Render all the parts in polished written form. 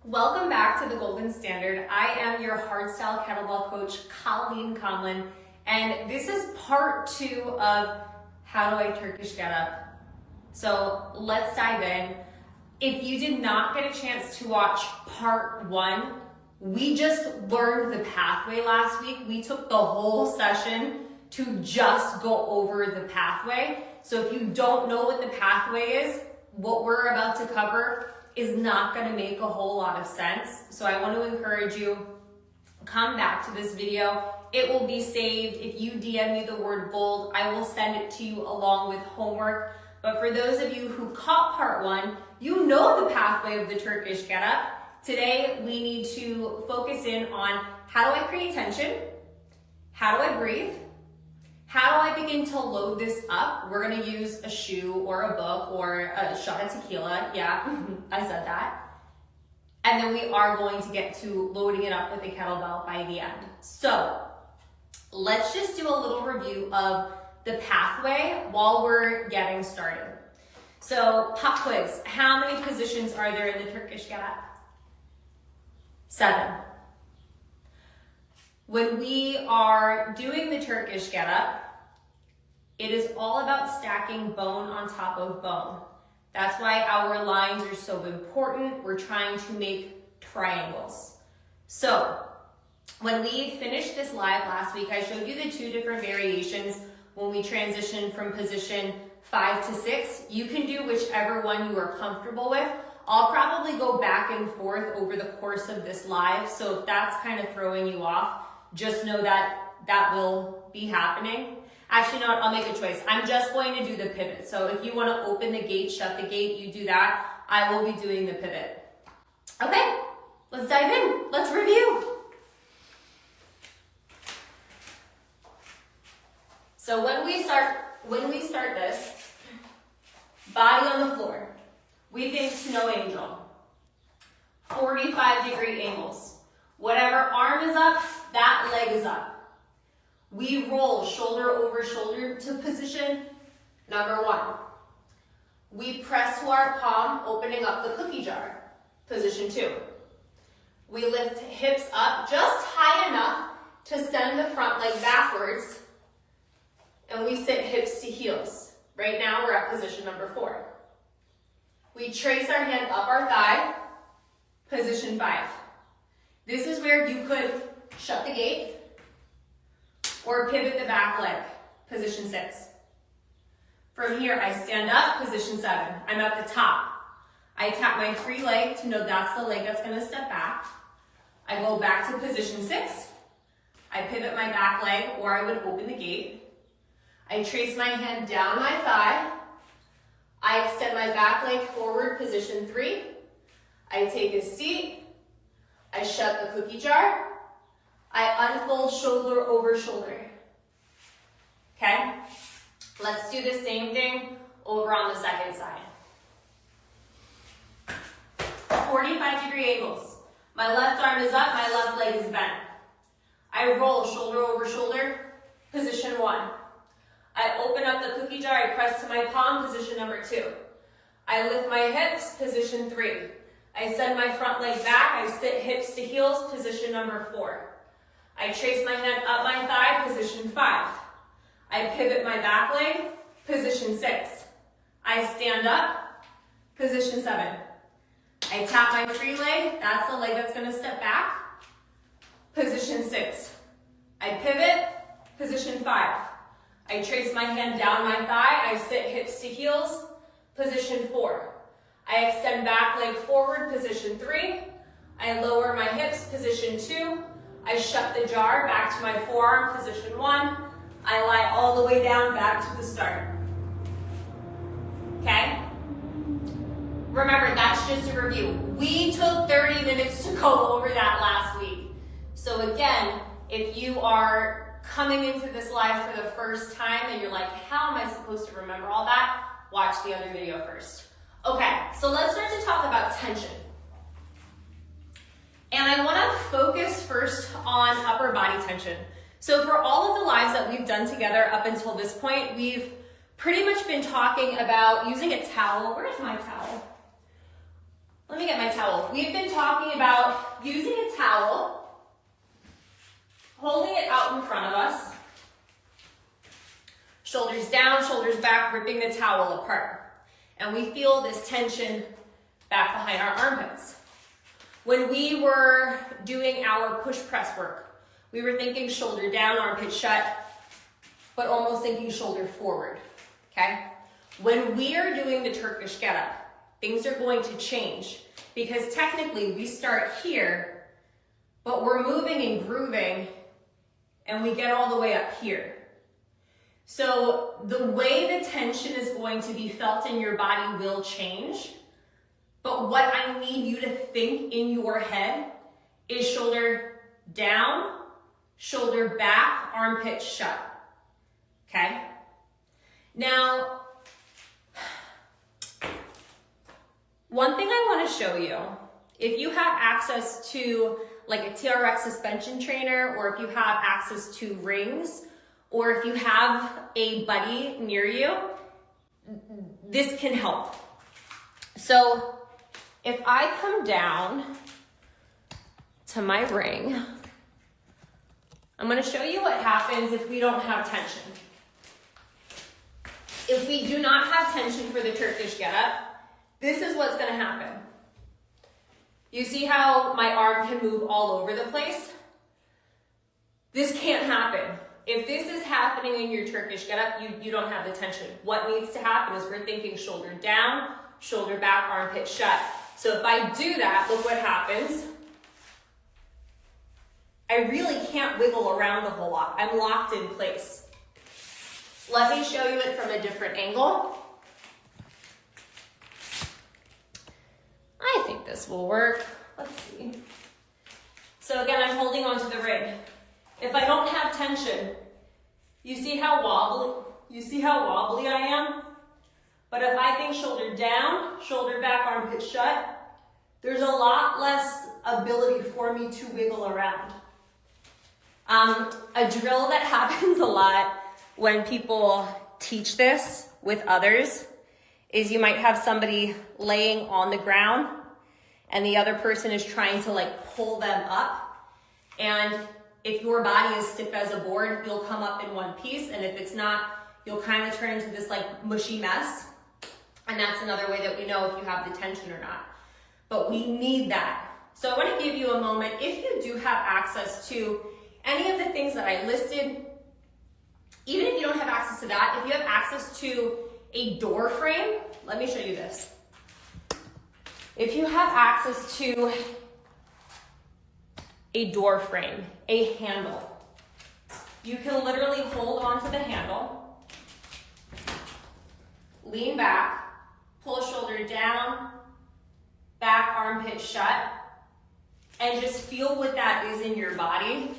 Welcome back to the Golden Standard. I am your Hardstyle Kettlebell coach, Colleen Conlon, and this is part 2 of How Do I Turkish Get-Up? So let's dive in. If you did not get a chance to watch part 1, we just learned the pathway last week. We took the whole session to just go over the pathway. So if you don't know what the pathway is, what we're about to cover is not going to make a whole lot of sense. So I want to encourage you, come back to this video. It will be saved. If you DM me the word gold, I will send it to you along with homework. But for those of you who caught part 1, you know the pathway of the Turkish Get-Up. Today, we need to focus in on how do I create tension? How do I breathe? How do I begin to load this up? We're gonna use a shoe or a book or a shot of tequila. Yeah, I said that. And then we are going to get to loading it up with a kettlebell by the end. So let's just do a little review of the pathway while we're getting started. So pop quiz, how many positions are there in the Turkish Get-Up? 7. When we are doing the Turkish Get-Up, it is all about stacking bone on top of bone. That's why our lines are so important. We're trying to make triangles. So when we finished this live last week, I showed you the 2 different variations when we transition from position 5 to 6. You can do whichever one you are comfortable with. I'll probably go back and forth over the course of this live. So if that's kind of throwing you off, just know that that will be happening. Actually, no, I'll make a choice. I'm just going to do the pivot. So if you want to open the gate, shut the gate, you do that. I will be doing the pivot. Okay, let's dive in. Let's review. So when we start this, body on the floor. We think snow angel. 45-degree angles. Whatever arm is up, that leg is up. We roll shoulder over shoulder to position number 1. We press to our palm, opening up the cookie jar, position 2. We lift hips up just high enough to send the front leg backwards, and we sit hips to heels. Right now, we're at position number 4. We trace our hand up our thigh, position 5. This is where you could shut the gate or pivot the back leg, position 6. From here, I stand up, position 7. I'm at the top. I tap my free leg to know that's the leg that's gonna step back. I go back to position 6. I pivot my back leg, or I would open the gate. I trace my hand down my thigh. I extend my back leg forward, position 3. I take a seat. I shut the cookie jar. I unfold shoulder over shoulder. Okay? Let's do the same thing over on the second side. 45-degree angles. My left arm is up, my left leg is bent. I roll shoulder over shoulder, position 1. I open up the cookie jar, I press to my palm, position number 2. I lift my hips, position 3. I send my front leg back, I sit hips to heels, position number 4. I trace my hand up my thigh, position 5. I pivot my back leg, position 6. I stand up, position 7. I tap my free leg, that's the leg that's gonna step back, position 6. I pivot, position 5. I trace my hand down my thigh, I sit hips to heels, position 4. I extend back leg forward, position 3. I lower my hips, position 2. I shut the jar back to my forearm, position 1. I lie all the way down back to the start. Okay? Remember, that's just a review. We took 30 minutes to go over that last week. So again, if you are coming into this live for the first time and you're like, how am I supposed to remember all that? Watch the other video first. Okay, so let's start to talk about tension. And I want to focus first on upper body tension. So for all of the lives that we've done together up until this point, we've pretty much been talking about using a towel. Where's my towel? Let me get my towel. We've been talking about using a towel, holding it out in front of us, shoulders down, shoulders back, ripping the towel apart. And we feel this tension back behind our armpits. When we were doing our push press work, we were thinking shoulder down, armpit shut, but almost thinking shoulder forward, okay? When we are doing the Turkish Get-Up, things are going to change because technically we start here, but we're moving and grooving and we get all the way up here. So the way the tension is going to be felt in your body will change, but what I need you to think in your head is shoulder down, shoulder back, armpit shut, okay? Now, one thing I want to show you, if you have access to like a TRX suspension trainer, or if you have access to rings, or if you have a buddy near you, this can help. So if I come down to my ring, I'm going to show you what happens if we don't have tension. If we do not have tension for the Turkish Get-Up, this is what's going to happen. You see how my arm can move all over the place? This can't happen. If this is happening in your Turkish Get-Up, you don't have the tension. What needs to happen is we're thinking shoulder down, shoulder back, armpit shut. So if I do that, look what happens. I really can't wiggle around a whole lot. I'm locked in place. Let me show you it from a different angle. I think this will work. Let's see. So again, I'm holding onto the ring. If I don't have tension, you see how wobbly I am? But if I think shoulder down, shoulder back, armpit shut, there's a lot less ability for me to wiggle around. A drill that happens a lot when people teach this with others is you might have somebody laying on the ground and the other person is trying to like pull them up. And if your body is stiff as a board, you'll come up in one piece. And if it's not, you'll kind of turn into this like mushy mess. And that's another way that we know if you have the tension or not. But we need that. So I want to give you a moment. If you do have access to any of the things that I listed, even if you don't have access to that, if you have access to a door frame, let me show you this. If you have access to a door frame, a handle, you can literally hold onto the handle, lean back, pull shoulder down, back, armpit shut, and just feel what that is in your body.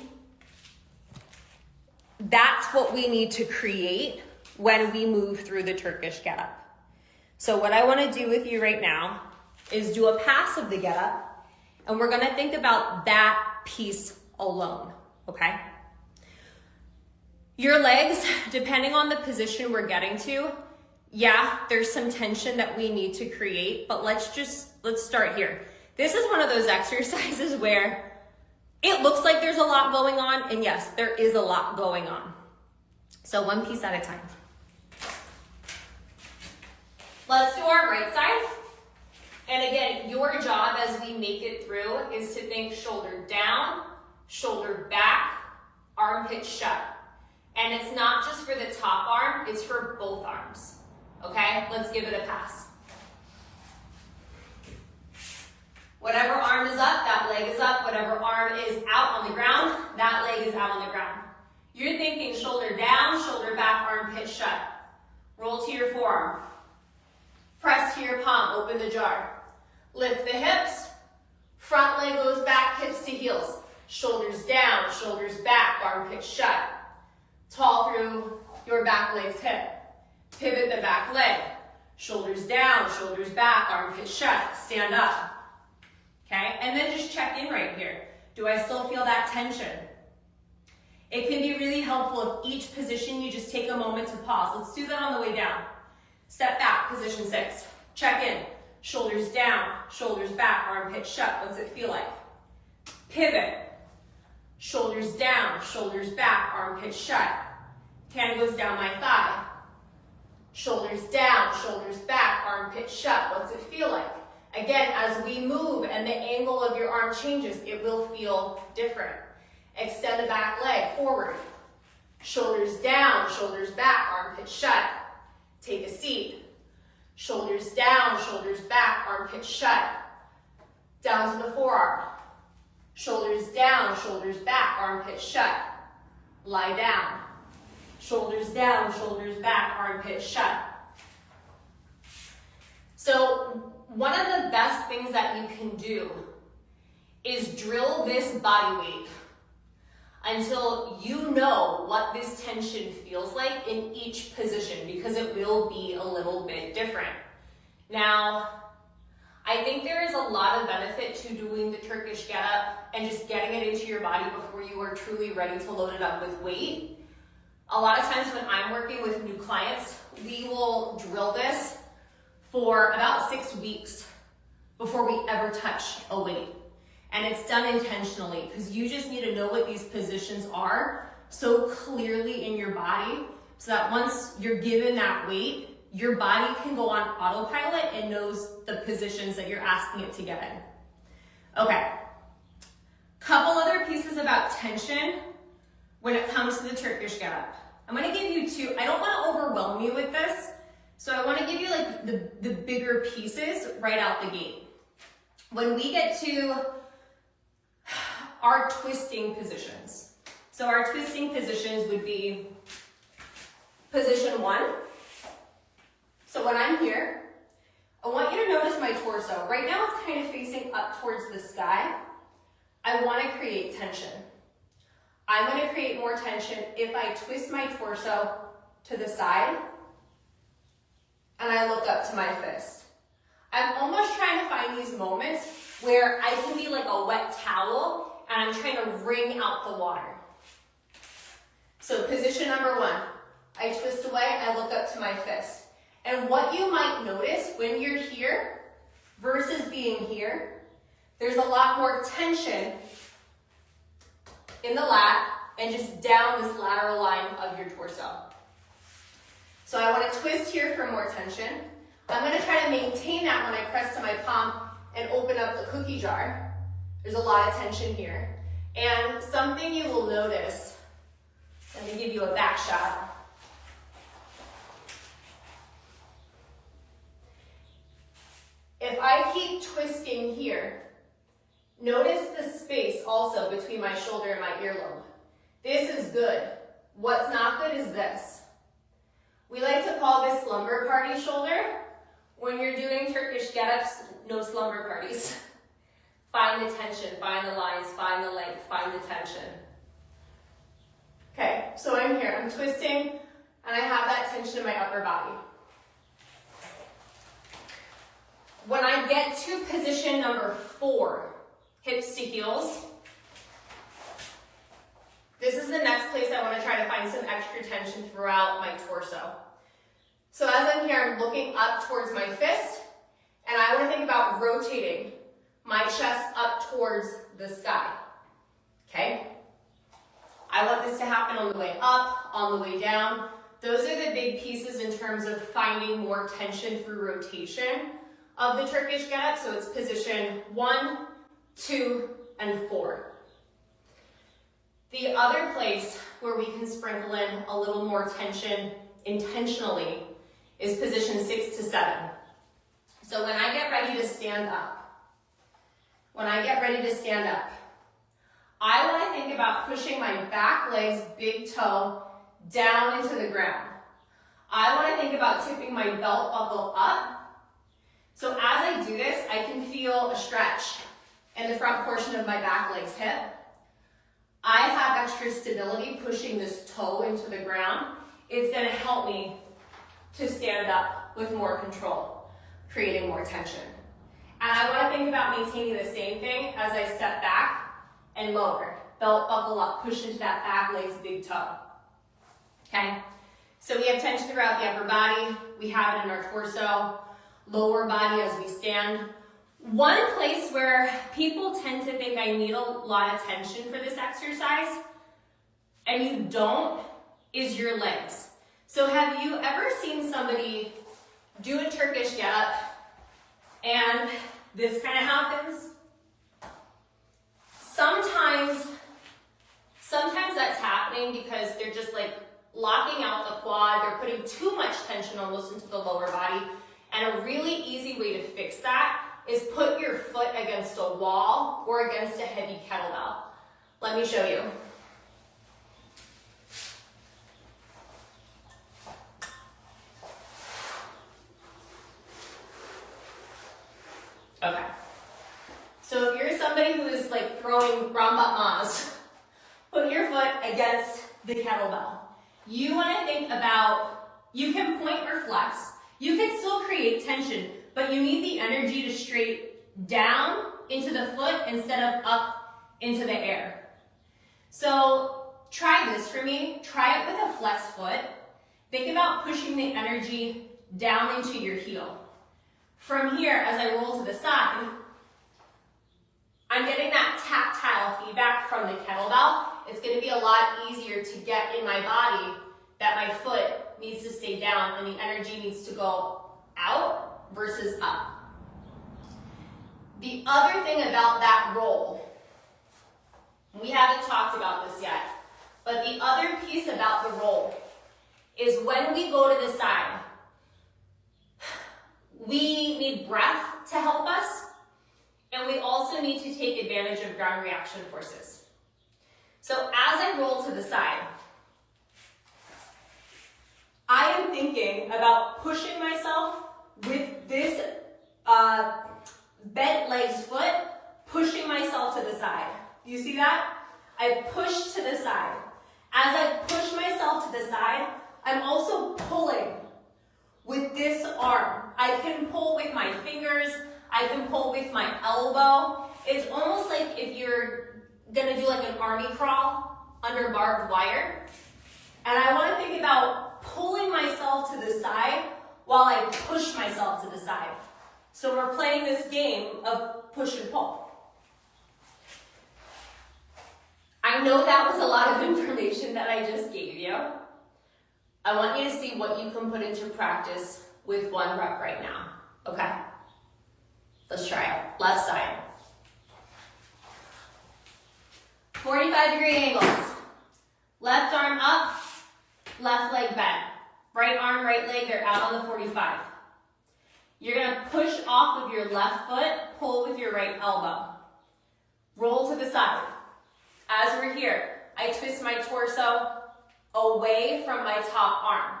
That's what we need to create when we move through the Turkish Get-Up. So what I want to do with you right now is do a pass of the Get-Up, and we're going to think about that piece alone, okay? Your legs, depending on the position we're getting to, yeah, there's some tension that we need to create, but let's start here. This is one of those exercises where it looks like there's a lot going on, and yes, there is a lot going on. So one piece at a time. Let's do our right side. And again, your job as we make it through is to think shoulder down, shoulder back, armpit shut. And it's not just for the top arm, it's for both arms. Okay, let's give it a pass. Whatever arm is up, that leg is up. Whatever arm is out on the ground, that leg is out on the ground. You're thinking shoulder down, shoulder back, armpit shut. Roll to your forearm. Press to your palm, open the jar. Lift the hips, front leg goes back, hips to heels. Shoulders down, shoulders back, armpit shut. Tall through your back leg's hip. Pivot the back leg. Shoulders down, shoulders back, armpit shut. Stand up. Okay, and then just check in right here. Do I still feel that tension? It can be really helpful if each position you just take a moment to pause. Let's do that on the way down. Step back, position 6. Check in. Shoulders down, shoulders back, armpit shut. What's it feel like? Pivot. Shoulders down, shoulders back, armpit shut. Hand goes down my thigh. Shoulders down, shoulders back, armpit shut. What's it feel like? Again, as we move and the angle of your arm changes, it will feel different. Extend the back leg forward. Shoulders down, shoulders back, armpit shut. Take a seat. Shoulders down, shoulders back, armpit shut. Down to the forearm. Shoulders down, shoulders back, armpit shut. Lie down. Shoulders down, shoulders back, armpit shut. So one of the best things that you can do is drill this body weight until you know what this tension feels like in each position, because it will be a little bit different. Now, I think there is a lot of benefit to doing the Turkish Get-Up and just getting it into your body before you are truly ready to load it up with weight. A lot of times when I'm working with new clients, we will drill this for about 6 weeks before we ever touch a weight. And it's done intentionally because you just need to know what these positions are so clearly in your body so that once you're given that weight, your body can go on autopilot and knows the positions that you're asking it to get in. Okay, couple other pieces about tension when it comes to the Turkish Get-Up. I'm gonna give you two. I don't wanna overwhelm you with this, so I wanna give you like the bigger pieces right out the gate. When we get to our twisting positions. So our twisting positions would be position 1. So when I'm here, I want you to notice my torso. Right now it's kind of facing up towards the sky. I want to create tension. I'm going to create more tension if I twist my torso to the side and I look up to my fist. I'm almost trying to find these moments where I can be like a wet towel and I'm trying to wring out the water. So position number 1, I twist away, I look up to my fist. And what you might notice when you're here versus being here, there's a lot more tension in the lat and just down this lateral line of your torso. So I want to twist here for more tension. I'm going to try to maintain that when I press to my palm and open up the cookie jar. There's a lot of tension here. And something you will notice, let me give you a back shot. If I keep twisting here, notice the space also between my shoulder and my earlobe. This is good. What's not good is this. We like to call this slumber party shoulder. When you're doing Turkish Get-Ups, no slumber parties. Find the tension, find the lines, find the length, find the tension. Okay, so I'm here, I'm twisting, and I have that tension in my upper body. When I get to position number 4, hips to heels, this is the next place I want to try to find some extra tension throughout my torso. So as I'm here, I'm looking up towards my fist, and I want to think about rotating my chest up towards the sky, okay? I want this to happen on the way up, on the way down. Those are the big pieces in terms of finding more tension through rotation of the Turkish Get-Up. So it's position 1, 2, and 4. The other place where we can sprinkle in a little more tension intentionally is position 6 to 7. So when I get ready to stand up, I want to think about pushing my back leg's big toe down into the ground. I want to think about tipping my belt buckle up. So as I do this, I can feel a stretch in the front portion of my back leg's hip. I have extra stability pushing this toe into the ground. It's going to help me to stand up with more control, creating more tension. And I want to think about maintaining the same thing as I step back and lower. Belt buckle up, push into that back leg's big toe. Okay? So we have tension throughout the upper body. We have it in our torso. lower body as we stand. One place where people tend to think I need a lot of tension for this exercise, and you don't, is your legs. So have you ever seen somebody do a Turkish Get-Up and this kind of happens? Sometimes that's happening because they're just like locking out the quad, they're putting too much tension almost into the lower body. And a really easy way to fix that is put your foot against a wall or against a heavy kettlebell. Let me show you. Okay. So if you're somebody who is like throwing rambat mas, put your foot against the kettlebell. You want to think about, you can point or flex. You can still create tension, but you need the energy to straight down into the foot instead of up into the air. So try this for me. Try it with a flex foot. Think about pushing the energy down into your heel. From here, as I roll to the side, I'm getting that tactile feedback from the kettlebell. It's going to be a lot easier to get in my body that my foot needs to stay down and the energy needs to go out versus up. The other thing about that roll, we haven't talked about this yet, but the other piece about the roll is when we go to the side, we need breath to help us, and we also need to take advantage of ground reaction forces. So as I roll to the side, I am thinking about pushing myself with this bent legs foot, pushing myself to the side. Do you see that? I push to the side. As I push myself to the side, I'm also pulling with this arm. I can pull with my fingers, I can pull with my elbow. It's almost like if you're gonna do like an army crawl under barbed wire. And I wanna think about pulling myself to the side while I push myself to the side. So we're playing this game of push and pull. I know that was a lot of information that I just gave you. I want you to see what you can put into practice with one rep right now, okay? Let's try it. Left side. 45-degree angles. Left arm up, left leg bent. Right arm, right leg, they're out on the 45. You're gonna push off of your left foot, pull with your right elbow. Roll to the side. As we're here, I twist my torso away from my top arm.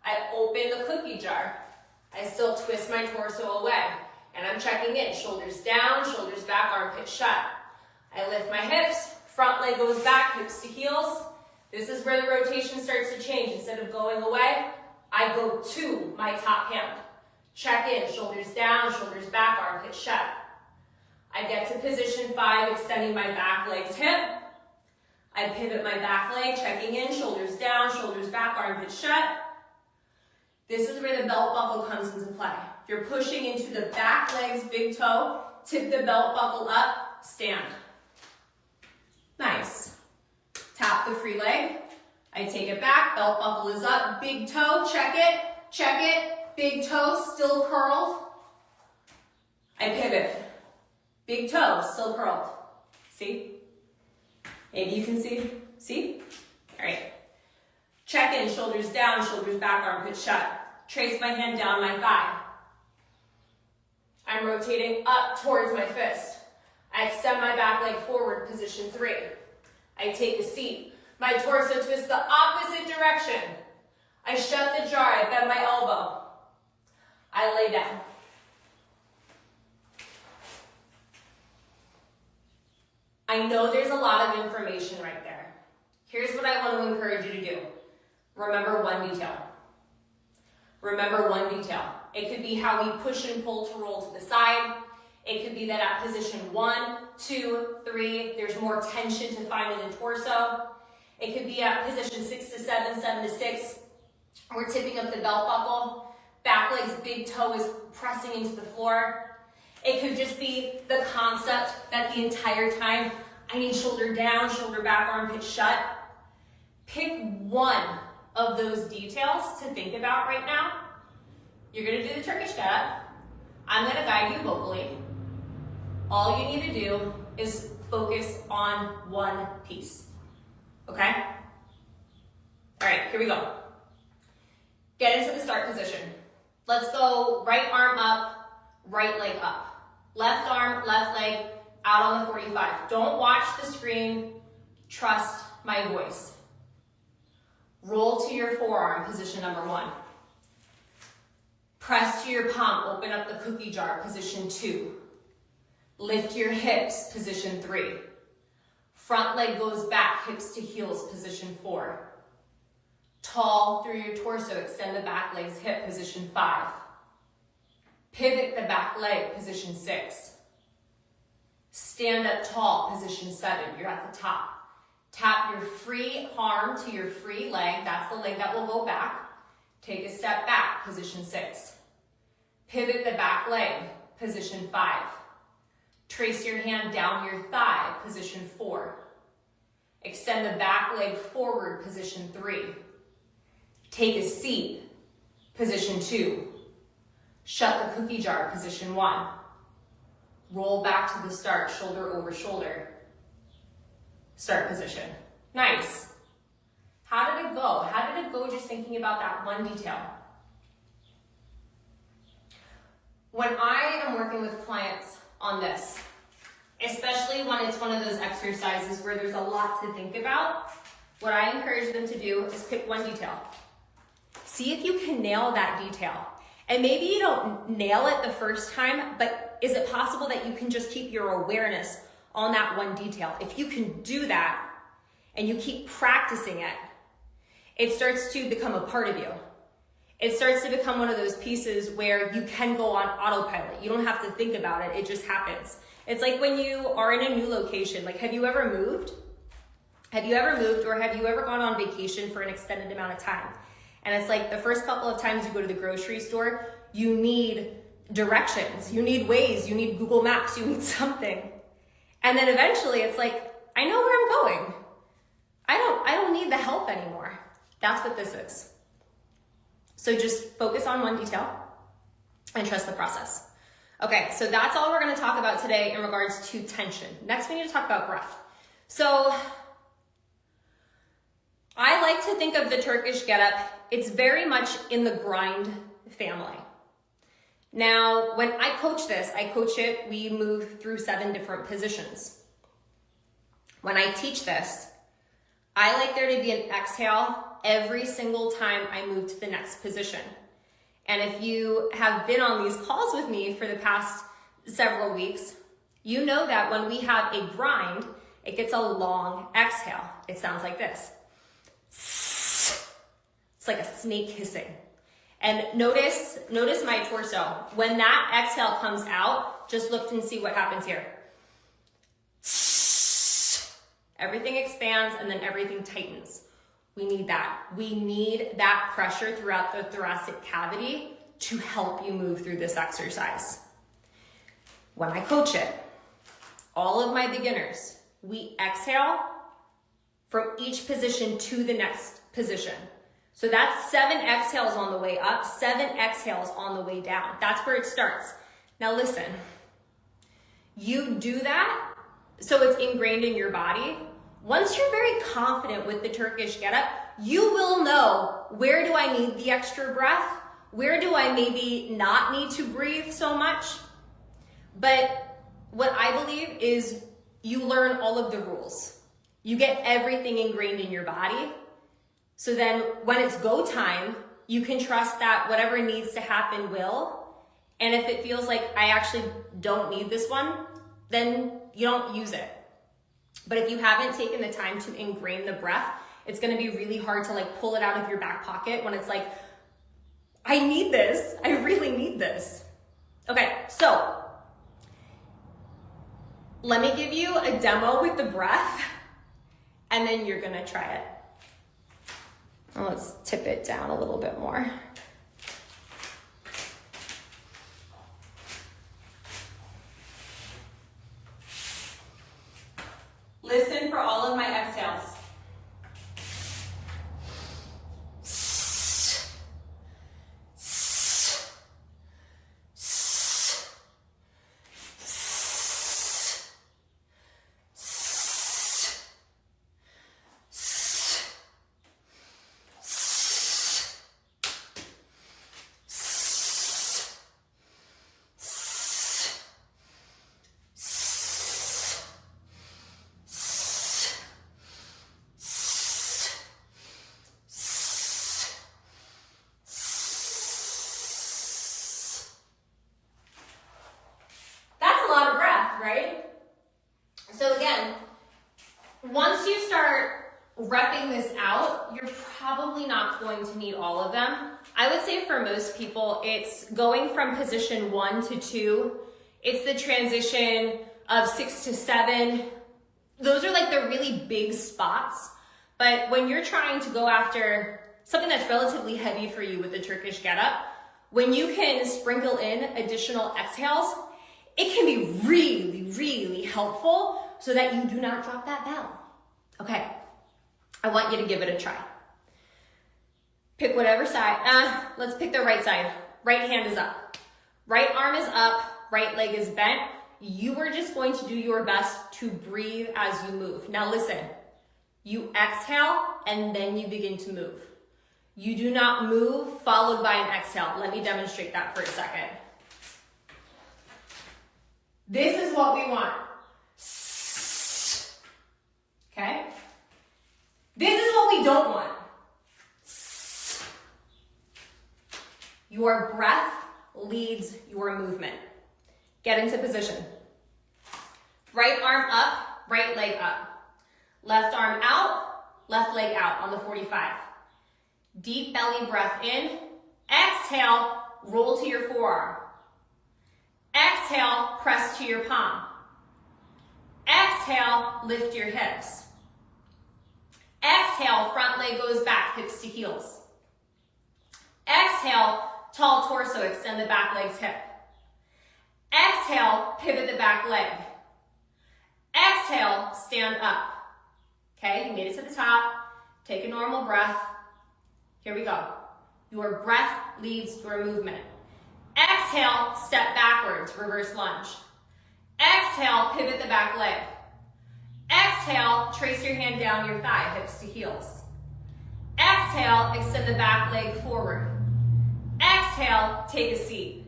I open the cookie jar. I still twist my torso away. And I'm checking in. Shoulders down, shoulders back, armpit shut. I lift my hips, front leg goes back, hips to heels. This is where the rotation starts to change. Instead of going away, I go to my top hand. Check in, shoulders down, shoulders back, armpit shut. I get to position 5, extending my back leg's hip. I pivot my back leg, checking in, shoulders down, shoulders back, armpit shut. This is where the belt buckle comes into play. You're pushing into the back leg's big toe, tip the belt buckle up, stand. Nice. Tap the free leg. I take it back, belt buckle is up, big toe, check it, big toe, still curled. I pivot. Big toe, still curled. See? Maybe you can see. See? All right. Check in, shoulders down, shoulders back, armpit shut. Trace my hand down my thigh. I'm rotating up towards my fist. I extend my back leg forward, position 3. I take a seat. My torso twists the opposite direction. I shut the jar, I bend my elbow. I lay down. I know there's a lot of information right there. Here's what I want to encourage you to do. Remember one detail. Remember one detail. It could be how we push and pull to roll to the side. It could be that at position 1, 2, 3, there's more tension to find in the torso. It could be at position 6 to 7, 7 to 6, we're tipping up the belt buckle. back leg's big toe is pressing into the floor. It could just be the concept that the entire time I need shoulder down, shoulder back, armpit shut. Pick one of those details to think about right now. You're gonna do the Turkish Get-Up. I'm gonna guide you vocally. All you need to do is focus on one piece, okay? All right, here we go. Get into the start position. Let's go right arm up, right leg up. Left arm, left leg, out on the 45. Don't watch the screen, trust my voice. Roll to your forearm, position number 1. Press to your palm, open up the cookie jar, position 2. Lift your hips, position 3. Front leg goes back, hips to heels, position 4. Tall through your torso, extend the back leg's hip, position 5. Pivot the back leg, position 6. Stand up tall, position 7. You're at the top. Tap your free arm to your free leg. That's the leg that will go back. Take a step back, position 6. Pivot the back leg, position 5. Trace your hand down your thigh, position 4. Extend the back leg forward, position 3. Take a seat, position 2. Shut the cookie jar, position 1. Roll back to the start, shoulder over shoulder. Start position. Nice. How did it go? How did it go just thinking about that one detail? When I am working with clients on this, especially when it's one of those exercises where there's a lot to think about, what I encourage them to do is pick one detail. See if you can nail that detail. And maybe you don't nail it the first time, but is it possible that you can just keep your awareness on that one detail? If you can do that and you keep practicing it, it starts to become a part of you. It starts to become one of those pieces where you can go on autopilot. You don't have to think about it, it just happens. It's like when you are in a new location, like have you ever moved? Have you ever moved or have you ever gone on vacation for an extended amount of time? And it's like the first couple of times you go to the grocery store, you need directions, you need Waze, you need Google Maps, you need something. And then eventually it's like, I know where I'm going. I don't need the help anymore. That's what this is. So just focus on one detail and trust the process. Okay, so that's all we're gonna talk about today in regards to tension. Next, we need to talk about breath. So I like to think of the Turkish Get-Up, it's very much in the grind family. Now, when I coach this, we move through 7 different positions. When I teach this, I like there to be an exhale every single time I move to the next position. And if you have been on these calls with me for the past several weeks, you know that when we have a grind, it gets a long exhale. It sounds like this. It's like a snake hissing. And notice my torso. When that exhale comes out, just look and see what happens here. Everything expands and then everything tightens. We need that. We need that pressure throughout the thoracic cavity to help you move through this exercise. When I coach it, all of my beginners, we exhale from each position to the next position. So that's 7 exhales on the way up, 7 exhales on the way down. That's where it starts. Now listen, you do that so it's ingrained in your body. Once you're very confident with the Turkish Get-Up, you will know, where do I need the extra breath? Where do I maybe not need to breathe so much? But what I believe is you learn all of the rules. You get everything ingrained in your body. So then when it's go time, you can trust that whatever needs to happen will. And if it feels like I actually don't need this one, then you don't use it. But if you haven't taken the time to ingrain the breath, it's gonna be really hard to like pull it out of your back pocket when it's like, I need this, I really need this. Okay, so let me give you a demo with the breath and then you're gonna try it. Let's tip it down a little bit more. Listen for all of my exhales. So again, once you start repping this out, you're probably not going to need all of them. I would say for most people, it's going from position 1 to 2. It's the transition of 6 to 7. Those are like the really big spots. But when you're trying to go after something that's relatively heavy for you with the Turkish Get-Up, when you can sprinkle in additional exhales, it can be really, really helpful so that you do not drop that bell. Okay, I want you to give it a try. Pick whatever side. Let's pick the right side. Right hand is up. Right arm is up. Right leg is bent. You are just going to do your best to breathe as you move. Now listen, you exhale and then you begin to move. You do not move followed by an exhale. Let me demonstrate that for a second. This is what we want. Okay? This is what we don't want. Your breath leads your movement. Get into position. Right arm up, right leg up. Left arm out, left leg out on the 45. Deep belly breath in. Exhale, roll to your forearm. Exhale, press to your palm. Exhale, lift your hips. Exhale, front leg goes back, hips to heels. Exhale, tall torso, extend the back leg's hip. Exhale, pivot the back leg. Exhale, stand up. Okay, you made it to the top. Take a normal breath. Here we go. Your breath leads your movement. Exhale, step backwards, reverse lunge. Exhale, pivot the back leg. Exhale, trace your hand down your thigh, hips to heels. Exhale, extend the back leg forward. Exhale, take a seat.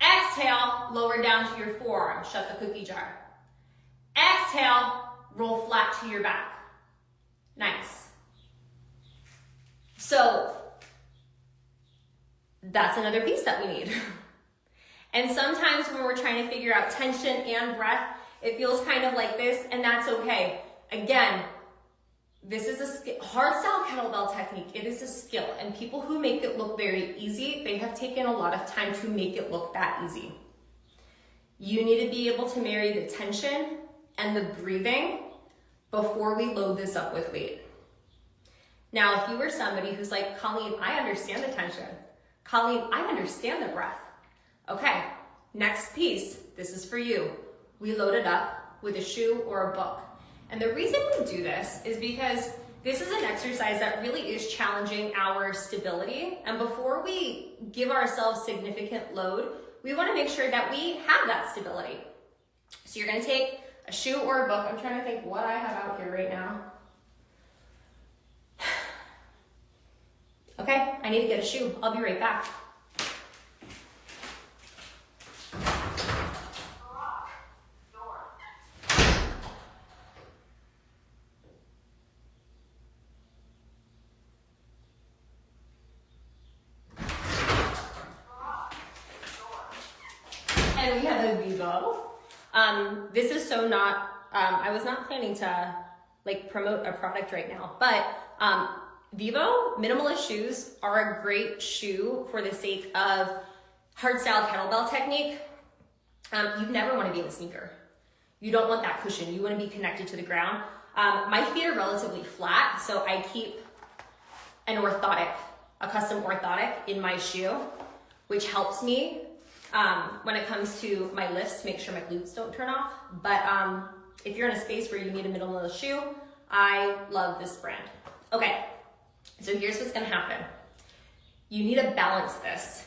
Exhale, lower down to your forearm, shut the cookie jar. Exhale, roll flat to your back. Nice. So, that's another piece that we need. And sometimes when we're trying to figure out tension and breath, it feels kind of like this, and that's okay. Again, this is a hardstyle kettlebell technique. It is a skill, and people who make it look very easy, they have taken a lot of time to make it look that easy. You need to be able to marry the tension and the breathing before we load this up with weight. Now, if you were somebody who's like, Colleen, I understand the tension. Colleen, I understand the breath. Okay, next piece, this is for you. We load it up with a shoe or a book. And the reason we do this is because this is an exercise that really is challenging our stability. And before we give ourselves significant load, we want to make sure that we have that stability. So you're going to take a shoe or a book. I'm trying to think what I have out here right now. Okay, I need to get a shoe. I'll be right back. And we have a Vivo. This is so not, I was not planning to like promote a product right now, but Vivo minimalist shoes are a great shoe for the sake of hardstyle kettlebell technique. You never want to be in a sneaker. You don't want that cushion. You want to be connected to the ground. My feet are relatively flat, so I keep an orthotic, a custom orthotic in my shoe, which helps me when it comes to my lifts to make sure my glutes don't turn off. But if you're in a space where you need a middle of the shoe, I love this brand. Okay, so here's what's gonna happen. You need to balance this.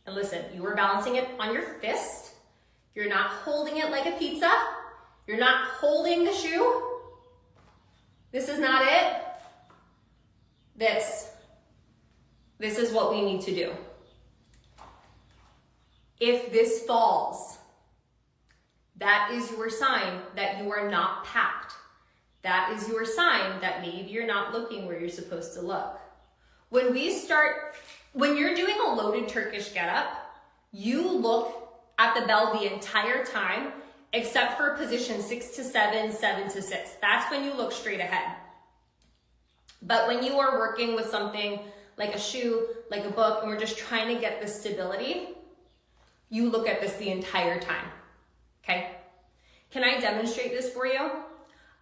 And listen, you are balancing it on your fist. You're not holding it like a pizza. You're not holding the shoe. This is not it. This is what we need to do. If this falls, that is your sign that you are not packed. That is your sign that maybe you're not looking where you're supposed to look. When you're doing a loaded Turkish get-up, you look at the bell the entire time, except for position 6 to 7, 7 to 6. That's when you look straight ahead. But when you are working with something like a shoe, like a book, and we're just trying to get the stability, you look at this the entire time, okay? Can I demonstrate this for you?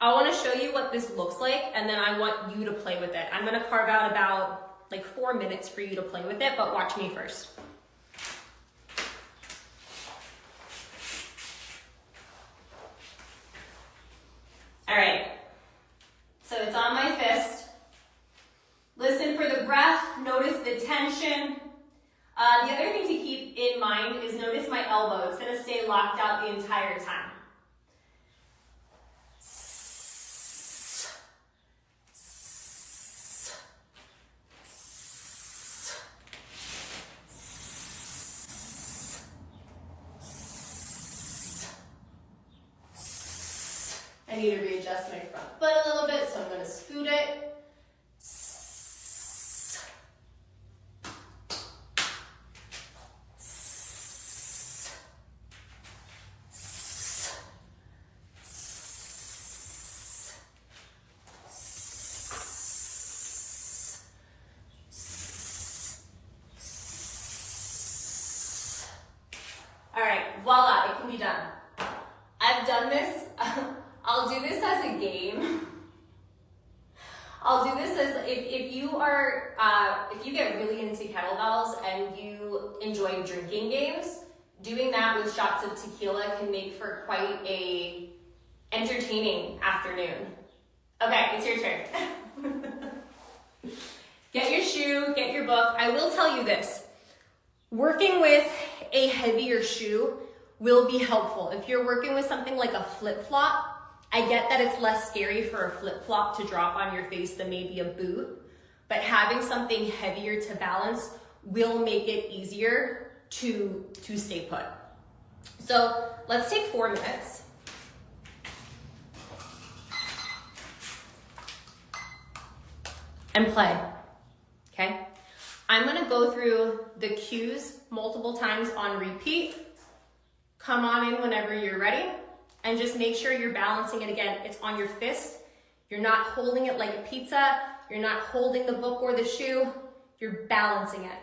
I wanna show you what this looks like, and then I want you to play with it. I'm gonna carve out about like 4 minutes for you to play with it, but watch me first. All right, so it's on my fist. Listen for the breath, notice the tension. The other thing to keep in mind is notice my elbow. It's gonna stay locked out the entire time. I need to readjust my front foot a little bit, so I'm gonna scoot it. All right, voila, it can be done. I've done this. I'll do this as a game. I'll do this as if you get really into kettlebells and you enjoy drinking games, doing that with shots of tequila can make for quite a entertaining afternoon. Okay, it's your turn. Get your shoe, get your book. I will tell you this, working with a heavier shoe will be helpful. If you're working with something like a flip-flop, I get that it's less scary for a flip-flop to drop on your face than maybe a boot, but having something heavier to balance will make it easier to stay put. So let's take 4 minutes. And play, okay? I'm gonna go through the cues multiple times on repeat. Come on in whenever you're ready. And just make sure you're balancing it again. It's on your fist. You're not holding it like a pizza. You're not holding the book or the shoe. You're balancing it.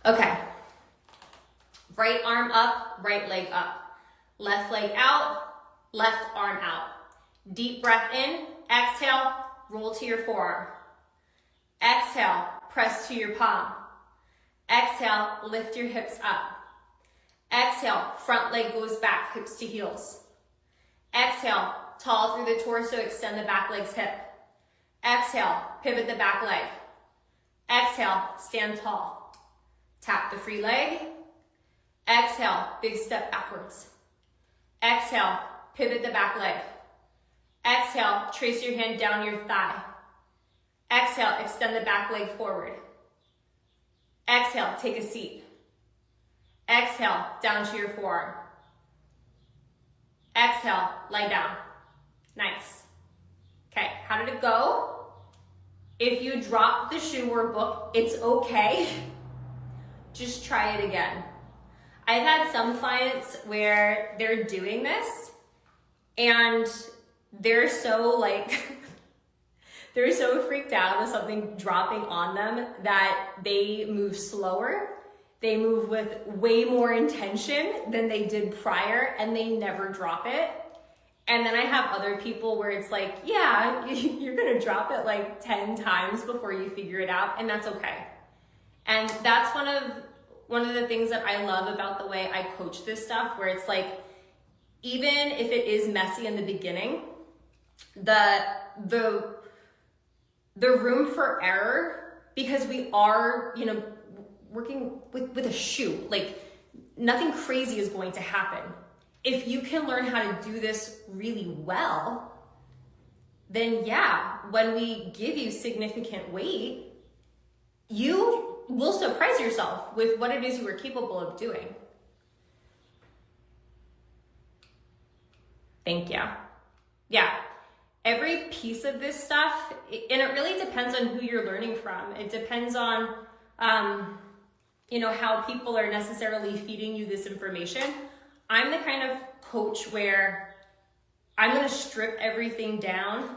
Okay. Right arm up, right leg up. Left leg out, left arm out. Deep breath in, exhale, roll to your forearm. Exhale, press to your palm. Exhale, lift your hips up. Exhale, front leg goes back, hips to heels. Exhale, tall through the torso, extend the back leg's hip. Exhale, pivot the back leg. Exhale, stand tall. Tap the free leg. Exhale, big step backwards. Exhale, pivot the back leg. Exhale, trace your hand down your thigh. Exhale, extend the back leg forward. Exhale, take a seat. Exhale, down to your forearm. Exhale, lie down. Nice. Okay, how did it go? If you drop the shoe or book, it's okay. Just try it again. I've had some clients where they're doing this and they're so they're so freaked out of something dropping on them that they move slower. They move with way more intention than they did prior and they never drop it. And then I have other people where it's like, yeah, you're gonna drop it like 10 times before you figure it out, and that's okay. And that's one one of the things that I love about the way I coach this stuff, where it's like, even if it is messy in the beginning, the room for error, because we are, working with a shoe, like nothing crazy is going to happen. If you can learn how to do this really well, then yeah, when we give you significant weight, you will surprise yourself with what it is you are capable of doing. Thank you. Yeah, every piece of this stuff, and it really depends on who you're learning from. It depends on, how people are necessarily feeding you this information. I'm the kind of coach where I'm gonna strip everything down,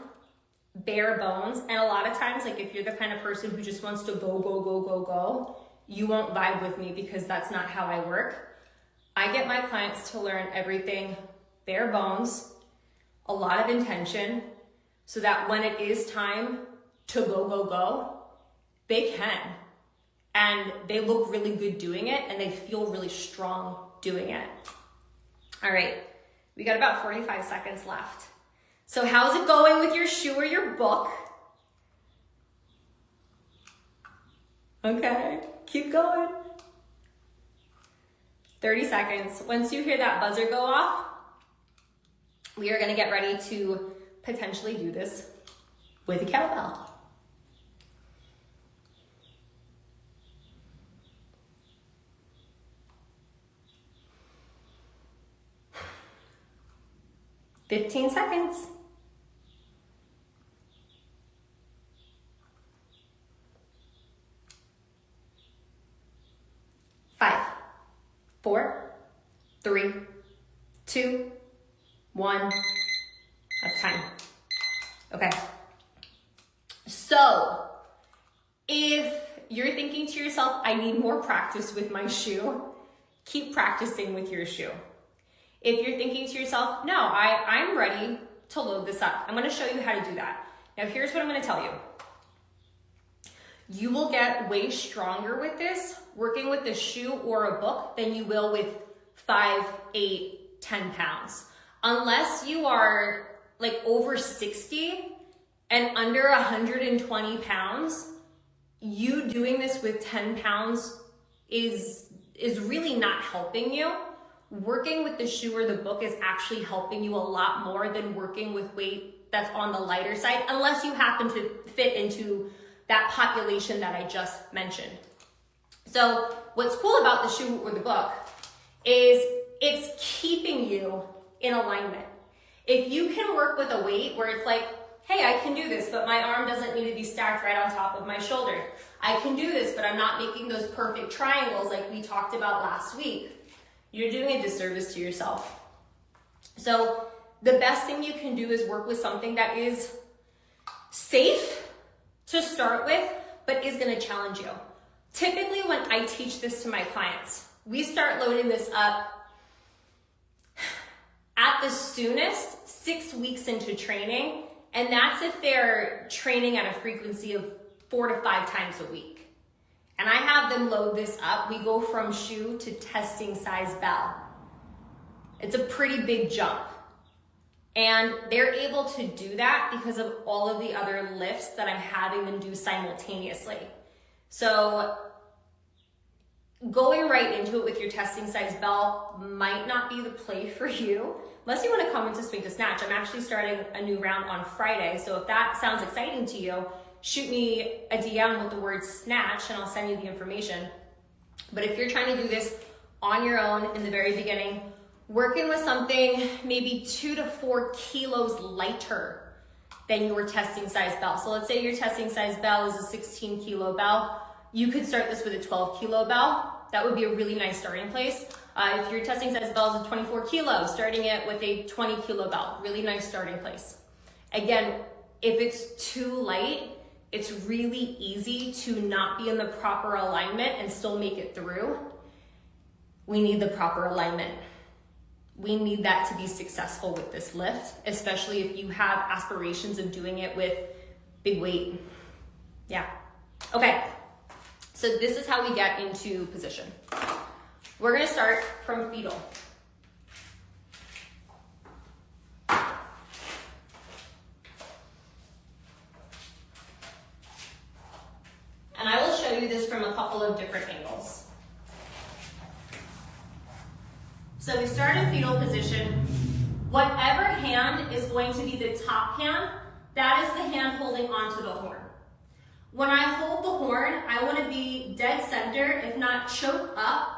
bare bones, and a lot of times, like if you're the kind of person who just wants to go, you won't vibe with me because that's not how I work. I get my clients to learn everything bare bones, a lot of intention, so that when it is time to go, they can. And they look really good doing it, and they feel really strong doing it. All right, we got about 45 seconds left. So how's it going with your shoe or your book? Okay, keep going. 30 seconds. Once you hear that buzzer go off, we are gonna get ready to potentially do this with a kettlebell. $15 seconds. 5, 4, 3, 2, 1. That's time. Okay. So, if you're thinking to yourself, I need more practice with my shoe, keep practicing with your shoe. If you're thinking to yourself, no, I'm ready to load this up, I'm gonna show you how to do that. Now here's what I'm gonna tell you. You will get way stronger with this, working with a shoe or a book, than you will with 5, 8, 10 pounds. Unless you are like over 60 and under 120 pounds, you doing this with 10 pounds is really not helping you. Working with the shoe or the book is actually helping you a lot more than working with weight that's on the lighter side, unless you happen to fit into that population that I just mentioned. So what's cool about the shoe or the book is it's keeping you in alignment. If you can work with a weight where it's like, hey, I can do this, but my arm doesn't need to be stacked right on top of my shoulder. I can do this, but I'm not making those perfect triangles like we talked about last week. You're doing a disservice to yourself. So the best thing you can do is work with something that is safe to start with, but is gonna challenge you. Typically when I teach this to my clients, we start loading this up at the soonest 6 weeks into training, and that's if they're training at a frequency of 4 to 5 times a week. And I have them load this up. We go from shoe to testing size bell. It's a pretty big jump. And they're able to do that because of all of the other lifts that I'm having them do simultaneously. So going right into it with your testing size bell might not be the play for you, unless you want to come into swing to snatch. I'm actually starting a new round on Friday. So if that sounds exciting to you, shoot me a DM with the word snatch and I'll send you the information. But if you're trying to do this on your own in the very beginning, working with something maybe 2 to 4 kilos lighter than your testing size bell. So let's say your testing size bell is a 16 kilo bell. You could start this with a 12 kilo bell. That would be a really nice starting place. If your testing size bell is a 24 kilos, starting it with a 20 kilo bell, really nice starting place. Again, if it's too light, it's really easy to not be in the proper alignment and still make it through. We need the proper alignment. We need that to be successful with this lift, especially if you have aspirations of doing it with big weight. Yeah. Okay. So this is how we get into position. We're gonna start from fetal. And I will show you this from a couple of different angles. So we start in fetal position. Whatever hand is going to be the top hand, that is the hand holding onto the horn. When I hold the horn, I want to be dead center, if not choke up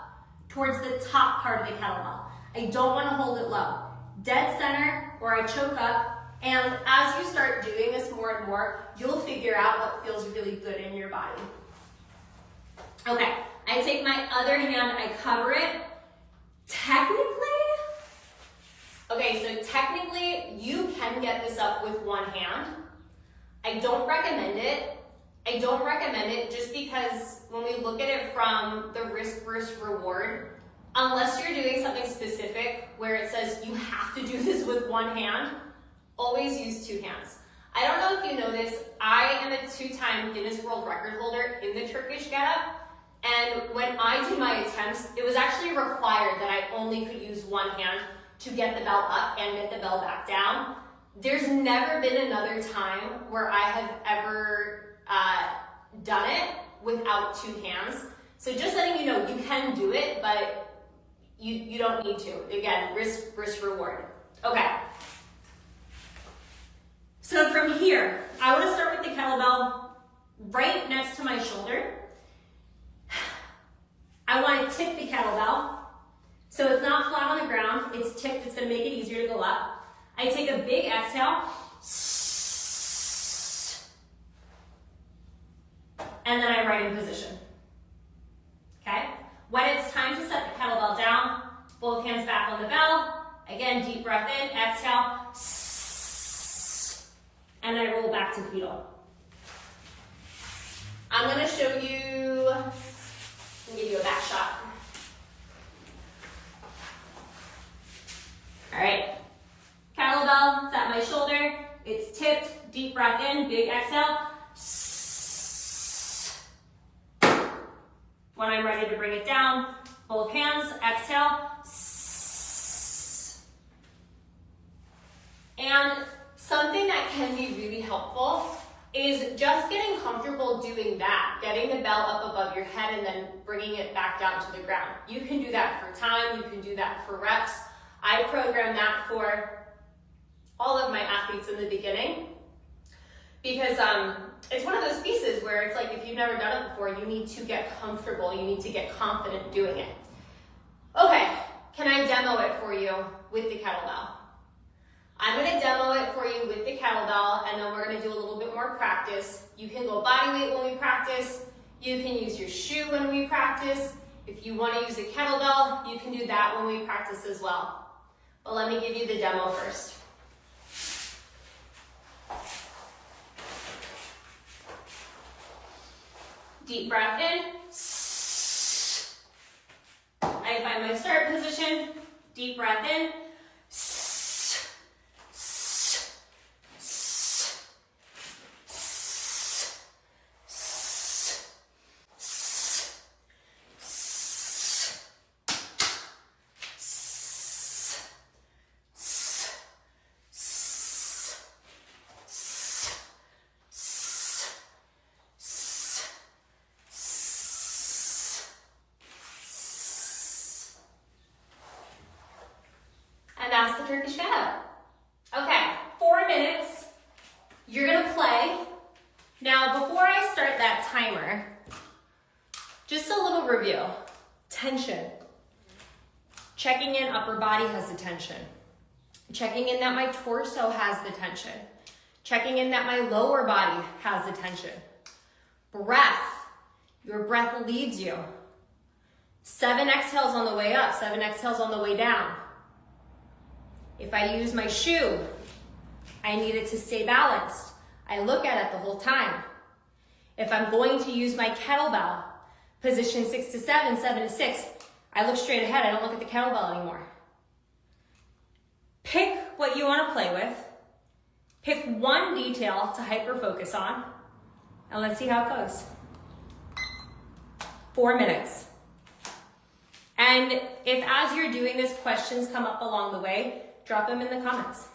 towards the top part of the kettlebell. I don't want to hold it low. Dead center, or I choke up. And as you start doing this more and more, you'll figure out what feels really good in your body. Okay, I take my other hand, I cover it. Technically, you can get this up with one hand. I don't recommend it. Just because when we look at it from the risk versus reward, unless you're doing something specific where it says you have to do this with one hand, always use two hands. I don't know if you know this, I am a 2-time Guinness World Record holder in the Turkish Get-Up. And when I did my attempts, it was actually required that I only could use one hand to get the bell up and get the bell back down. There's never been another time where I have ever done it without two hands. So just letting you know, you can do it, but you don't need to. Again, risk versus reward. Okay. So from here, I want to start with the kettlebell right next to my shoulder. I want to tip the kettlebell. So it's not flat on the ground, it's tipped, it's going to make it easier to go up. I take a big exhale. And then I'm right in position. Okay? When it's time to set the kettlebell down, both hands back on the bell. Again, deep breath in, exhale. And I roll back to fetal. I'm going to show you, I'll give you a back shot. All right. Kettlebell, it's at my shoulder. It's tipped, deep breath in, big exhale. When I'm ready to bring it down, both hands, exhale. And something that can be really helpful is just getting comfortable doing that, getting the bell up above your head and then bringing it back down to the ground. You can do that for time, you can do that for reps. I program that for all of my athletes in the beginning because it's one of those pieces where it's like if you've never done it before, you need to get comfortable, you need to get confident doing it. Okay, can I demo it for you with the kettlebell? I'm going to demo it for you with the kettlebell and then we're going to do a little bit more practice. You can go body weight when we practice. You can use your shoe when we practice. If you want to use a kettlebell, you can do that when we practice as well. But let me give you the demo first. Deep breath in. I find my start position. Deep breath in. And that's the Turkish Get-Up. Okay, 4 minutes. You're gonna play. Now, before I start that timer, just a little review. Tension. Checking in, upper body has the tension. Checking in that my torso has the tension. Checking in that my lower body has the tension. Breath. Your breath leads you. 7 exhales on the way up, 7 exhales on the way down. If I use my shoe, I need it to stay balanced. I look at it the whole time. If I'm going to use my kettlebell, position 6 to 7, 7 to 6, I look straight ahead. I don't look at the kettlebell anymore. Pick what you want to play with. Pick one detail to hyper-focus on, and let's see how it goes. 4 minutes. And if as you're doing this, questions come up along the way, drop them in the comments.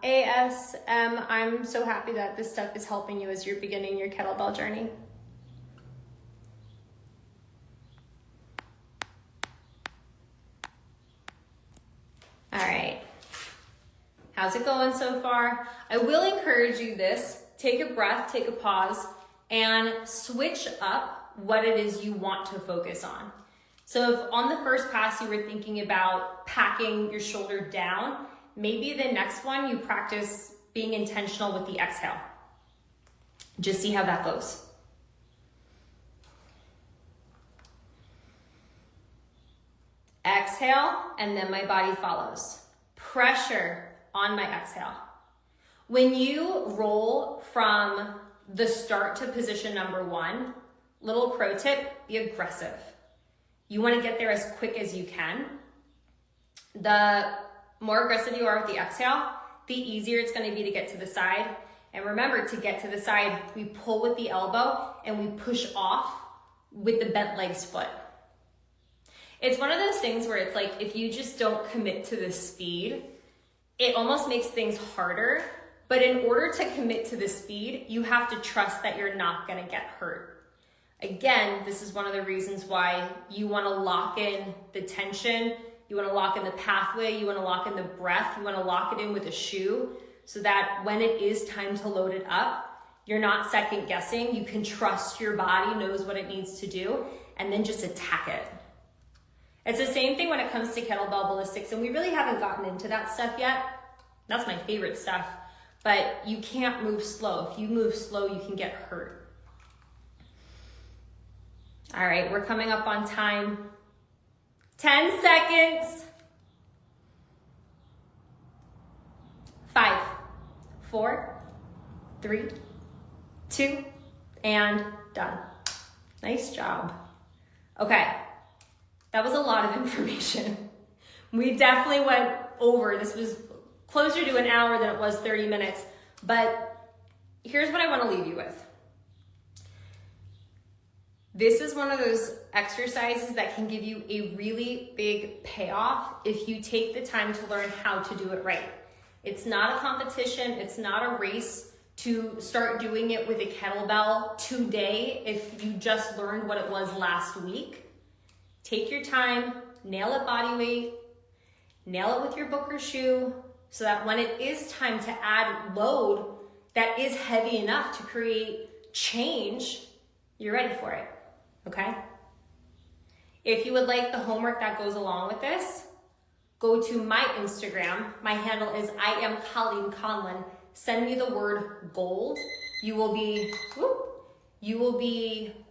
ASM, I'm so happy that this stuff is helping you as you're beginning your kettlebell journey. All right, how's it going so far? I will encourage you this, take a breath, take a pause, and switch up what it is you want to focus on. So if on the first pass you were thinking about packing your shoulder down, maybe the next one you practice being intentional with the exhale. Just see how that goes. Exhale, and then my body follows. Pressure on my exhale. When you roll from the start to position number one, little pro tip, be aggressive. You want to get there as quick as you can. The more aggressive you are with the exhale, the easier it's going to be to get to the side. And remember, to get to the side, we pull with the elbow and we push off with the bent legs foot. It's one of those things where it's like, if you just don't commit to the speed, it almost makes things harder. But in order to commit to the speed, you have to trust that you're not going to get hurt. Again, this is one of the reasons why you want to lock in the tension. You want to lock in the pathway, you want to lock in the breath, you want to lock it in with a shoe so that when it is time to load it up, you're not second guessing. You can trust your body knows what it needs to do and then just attack it. It's the same thing when it comes to kettlebell ballistics, and we really haven't gotten into that stuff yet. That's my favorite stuff, but you can't move slow. If you move slow, you can get hurt. All right, we're coming up on time. 10 seconds. 5, 4, 3, 2, and done. Nice job. Okay, that was a lot of information. We definitely went over. This was closer to an hour than it was 30 minutes, but here's what I want to leave you with. This is one of those exercises that can give you a really big payoff if you take the time to learn how to do it right. It's not a competition. It's not a race to start doing it with a kettlebell today if you just learned what it was last week. Take your time, nail it body weight, nail it with your Booker shoe so that when it is time to add load that is heavy enough to create change, you're ready for it. Okay? If you would like the homework that goes along with this, go to my Instagram. My handle is I am Colleen Conlon. Send me the word gold. You will be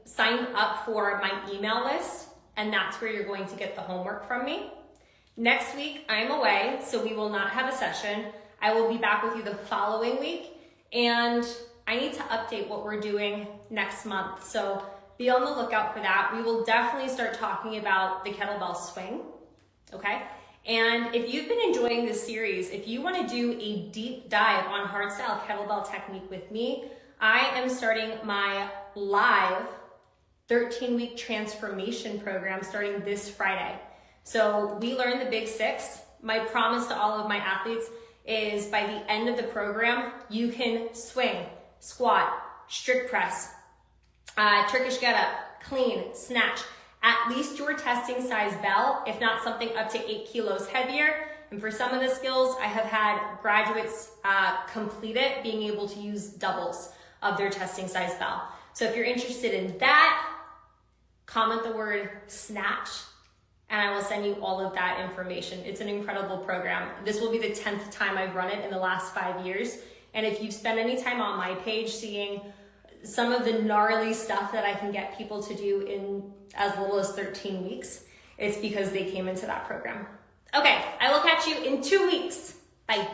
signed up for my email list, and that's where you're going to get the homework from me. Next week, I'm away, so we will not have a session. I will be back with you the following week, and I need to update what we're doing next month. So be on the lookout for that. We will definitely start talking about the kettlebell swing, okay? And if you've been enjoying this series, if you want to do a deep dive on hardstyle kettlebell technique with me, I am starting my live 13-week transformation program starting this Friday. So we learn the big 6. My promise to all of my athletes is by the end of the program, you can swing, squat, strict press, Turkish Get-Up, clean, snatch, at least your testing size bell, if not something up to 8 kilos heavier. And for some of the skills, I have had graduates complete it, being able to use doubles of their testing size bell. So if you're interested in that, comment the word snatch and I will send you all of that information. It's an incredible program. This will be the 10th time I've run it in the last 5 years. And if you've spent any time on my page seeing some of the gnarly stuff that I can get people to do in as little as 13 weeks, it's because they came into that program. Okay, I will catch you in 2 weeks. Bye.